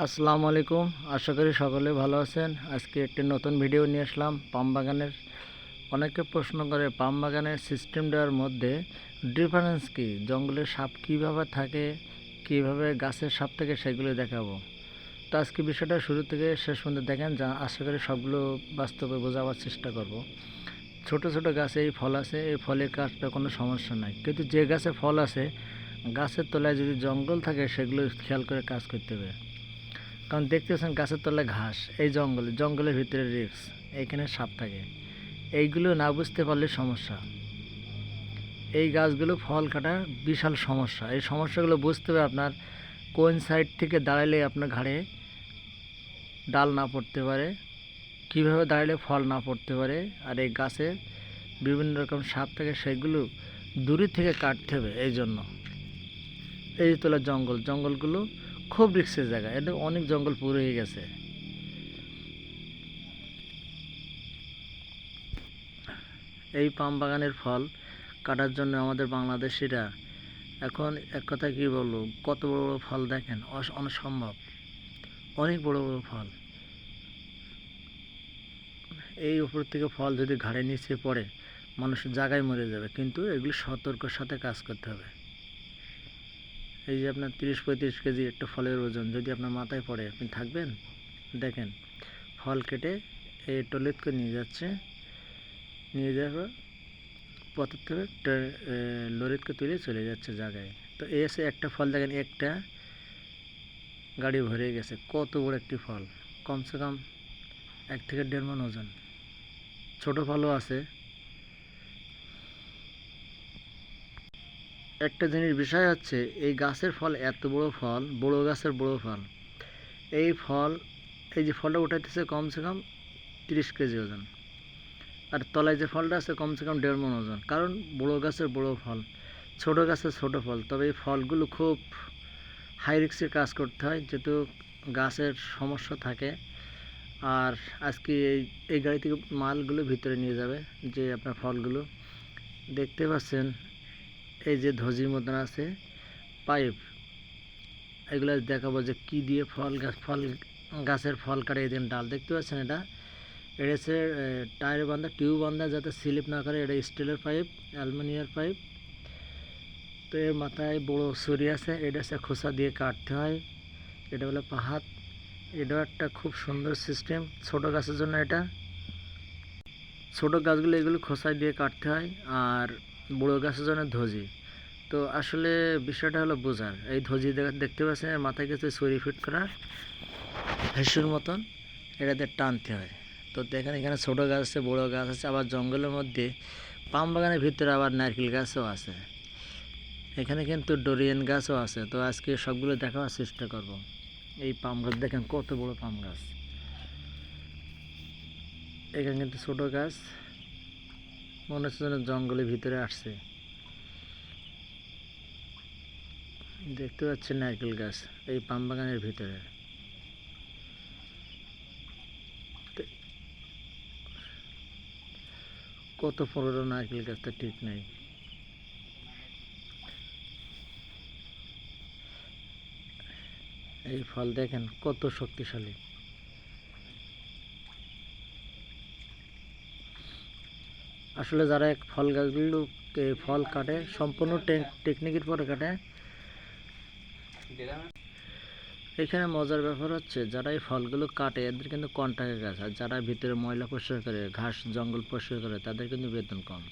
আসসালামু আলাইকুম। আশা করি সকলে ভালো আছেন। আজকে একটি নতুন ভিডিও নিয়ে আসলাম পাম বাগানের। অনেকে প্রশ্ন করে পাম বাগানের সিস্টেম দেওয়ার মধ্যে ডিফারেন্স কি, জঙ্গলের সাপ কিভাবে থাকে, কিভাবে গাছের সাপ থাকে, সেগুলো দেখাবো। তো আজকে বিষয়টা শুরু থেকে শেষ পর্যন্ত দেখেন, যা আশা করি সবগুলো বাস্তবে বোঝাবার চেষ্টা করব। ছোট ছোট গাছে এই ফল আছে, এই ফলের কাজটা কোনো সমস্যা নাই, কিন্তু যে গাছে ফল আছে গাছের তলায় যদি জঙ্গল থাকে সেগুলো খেয়াল করে কাজ করতে হবে। কারণ দেখতেছেন গাছের তলায় ঘাস, এই জঙ্গলের ভিতরে রিস্ক, এইখানে সাপ থাকে। এইগুলো না বুঝতে পারলে সমস্যা। এই গাছগুলো ফল কাটার বিশাল সমস্যা। এই সমস্যাগুলো বুঝতে হবে আপনার কোন সাইড থেকে দাঁড়ালে আপনার ঘাড়ে ডাল না পড়তে পারে, কিভাবে দাঁড়ালে ফল না পড়তে পারে। আর এই গাছে বিভিন্ন রকম সাপ থাকে, সেগুলো দূরে থেকে কাটতে হবে। এই জন্য এই তোলা জঙ্গলগুলো খুব রিস্কের জায়গা। এটা অনেক জঙ্গল পুরো হয়ে গেছে। এই পাম বাগানের ফল কাটার জন্য আমাদের বাংলাদেশিরা এখন এক কথা কি বলবো, কত বড় বড় ফল দেখেন, অসম্ভব অনেক বড় বড় ফল। এই উপর থেকে ফল যদি ঘাড়ে নিচে পড়ে মানুষের জায়গায় মরে যাবে। কিন্তু এগুলো সতর্কর সাথে কাজ করতে হবে। এই যে আপনার 30-35 কেজি একটা ফলের ওজন যদি আপনার মাথায় পড়ে, আপনি থাকবেন? দেখেন, ফল কেটে এই টলিত করে নিয়ে যাচ্ছে, নিয়ে যাওয়ার পথের থেকে লরিতে তুলে চলে যাচ্ছে জায়গায়। তো এসে একটা ফল দেখেন, একটা গাড়ি ভরে গেছে। কত বড় একটি ফল, কমসে কম 1 থেকে 1.5 মণ ওজন। ছোট ফলও আছে। একটা জিনিস বিষয় হচ্ছে, এই গাছের ফল এত বড় ফল, বড় গাছের বড় ফল। এই ফল, এই যে ফলটা উঠাইতেছে কমসে কম 30 কেজি ওজন, আর তলায় যে ফলটা আছে কমসে কম 1.5 মণ ওজন। কারণ বড় গাছের বড় ফল, ছোট গাছের ছোট ফল। তবে এই ফলগুলো খুব হাই রিস্কের কাজ করতে হয়, যেহেতু গাছের সমস্যা থাকে। আর আজকে এই গাড়ি থেকে মালগুলো ভিতরে নিয়ে যাবে। যে আপনার ফলগুলো দেখতে পাচ্ছেন, এই যে ধজির মতন আছে পাইপ, এগুলো দেখাবো যে কি দিয়ে গাছের ফল কাটে। এই দিন ডাল দেখতে পাচ্ছেন, এটা হচ্ছে টায়ার বান্ধা, টিউব বান্ধা, যাতে স্লিপ না করে। এটা স্টিলের পাইপ, অ্যালুমিনিয়াম পাইপ। তো এর মাথায় বড় ছুরি আছে, এটা হচ্ছে খোসা দিয়ে কাটতে হয়। এটা হলো পাহাত। এটাও একটা খুব সুন্দর সিস্টেম ছোট গাছের জন্য। এটা ছোট গাছগুলো এগুলো খোসায় দিয়ে কাটতে হয়, আর বড় গাছের জন্য ধজি। তো আসলে বিষয়টা হলো বোঝার। এই ধজি দেখতে পাচ্ছেন, মাথায় কিছু ছুরি ফিট করা হেসুর মতন, এটাতে টানতে হয়। তো দেখেন, এখানে ছোট গাছ আছে, বড় গাছ আছে, আবার জঙ্গলের মধ্যে পাম বাগানের ভিতরে আবার নারকেল গাছও আছে। এখানে কিন্তু ডোরিয়ান গাছও আছে। তো আজকে সবগুলো দেখাবার চেষ্টা করব। এই পাম গাছ দেখেন, কত বড় পাম গাছ। এখানে কিন্তু ছোট গাছ, মনে হচ্ছে যেন জঙ্গলের ভিতরে আসছে। দেখতে পাচ্ছেন নারকেল গাছ এই পাম বাগানের ভিতরে। কত পুরোনো নারকেল গাছটা ঠিক নাই। এই ফল দেখেন কত শক্তিশালী। আসলে যারা এক ফল গাছগুলো ফল কাটে, সম্পূর্ণ টেকনিকের পরে কাটে। এখানে মজার ব্যাপার হচ্ছে, যারা এই ফলগুলো কাটে এদের কিন্তু কন্ট্রাক্টের কাজ, আর যারা ভিতরে ময়লা পরিষ্কার করে, ঘাস জঙ্গল পরিষ্কার করে, তাদের কিন্তু বেতন কম।